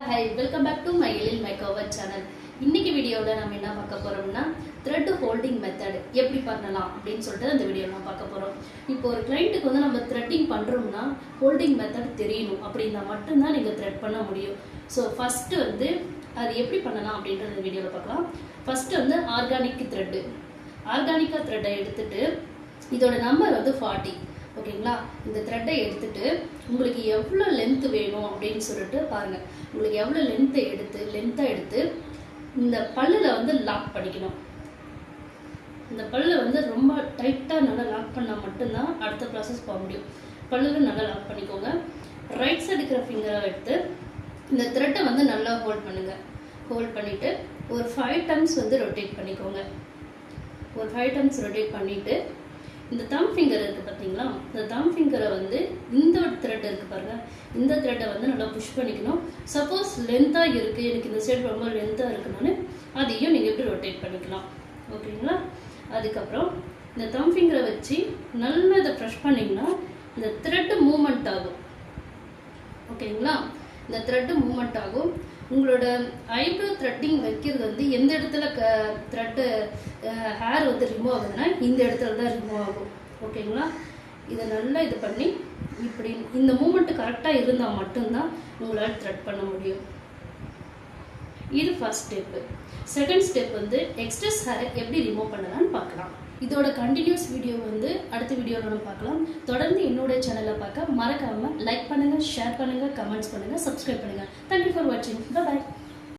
Hi, welcome back to my Elil Makeover channel. இன்னைக்கு வீடியோல நாம என்ன பார்க்க போறோம்னா thread holding method எப்படி பண்ணலாம் அப்படினு சொல்லிட்டு இந்த வீடியோல நான் பார்க்க போறோம். இப்போ ஒரு கிளையண்ட்க்கு வந்து நம்ம threading பண்றோம்னா holding method தெரியணும் அப்படினா மட்டும் தான் நீங்க thread பண்ண முடியும். சோ ஃபர்ஸ்ட் வந்து அது எப்படி பண்ணலாம் அப்படிங்கறத இந்த வீடியோல பார்க்கலாம். ஃபர்ஸ்ட் வந்து ஆர்கானிக் thread. ஆர்கானிக்கா thread எடுத்துட்டு இதோட நம்பர் வந்து 40. ஓகேங்களா? இந்த thread எடுத்துட்டு உங்களுக்கு எவ்வளவு லெந்த் வேணும் அப்படினு சொல்லிட்டு பாருங்க. உங்களுக்கு எவ்வளவு லெந்த் எடுத்து இந்த பல்லுல வந்து லாக் பண்ணிக்கணும். இந்த பல்லுல வந்து ரொம்ப டைட்டா நல்லா லாக் பண்ணா மட்டும் தான் அடுத்த process போக முடியும். பல்லுல நல்லா லாக் பண்ணிக்கோங்க. ரைட் சைடு இருக்கிற ஃபிங்கரை எடுத்து இந்த thread வந்து நல்லா ஹோல்ட் பண்ணுங்க. ஹோல்ட் பண்ணிட்டு ஒரு 5 times வந்து ரொட்டேட் பண்ணிக்கோங்க. ஒரு 5 times ரொட்டேட் பண்ணிட்டு இந்த thumb finger இருக்கு பாத்தீங்களா? இந்த thumb finger வந்து இந்த thread இருக்கு பாருங்க. இந்த thread வந்து நல்லா புஷ் பண்ணிக்கணும். சப்போஸ் லெந்தா இருக்கு, எனக்கு இந்த சைடு ரொம்ப லெந்தா இருக்குனானே அதையும் நீங்க இப்படி ரொட்டேட் பண்ணிக்கலாம். ஓகேங்களா? அதுக்கு அப்புறம் இந்த thumb finger வச்சு நல்லா இத பிரஷ் பண்ணீங்கன்னா இந்த thread மூவ்மென்ட் ஆகும். ஓகேங்களா? இந்த thread மூவ்மென்ட் ஆகும். உங்களோட ஐப்ரோ த்ரெட்டிங் வைக்கிறது வந்து எந்த இடத்துல த்ரெட் ஹேர் வந்து ரிமூவ் ஆகுதுன்னா இந்த இடத்துல தான் ரிமூவ் ஆகும். ஓகேங்களா? இதை நல்லா இது பண்ணி இப்படி இந்த மூமெண்ட் கரெக்டாக இருந்தால் மட்டும்தான் உங்களால் த்ரெட் பண்ண முடியும். இது ஃபர்ஸ்ட் ஸ்டெப்பு. செகண்ட் ஸ்டெப் வந்து எக்ஸ்ட்ரஸ் ஹேரை எப்படி ரிமூவ் பண்ணலாம்னு பார்க்கலாம். இதோட கண்டினியூஸ் வீடியோ வந்து அடுத்த வீடியோவில் நம்ம பார்க்கலாம். தொடர்ந்து என்னோட சேனலை பார்க்க மறக்காம லைக் பண்ணுங்க, ஷேர் பண்ணுங்க, கமெண்ட்ஸ் பண்ணுங்க, சப்ஸ்கிரைப் பண்ணுங்க. தேங்க்யூ ஃபார் வாட்சிங். பை.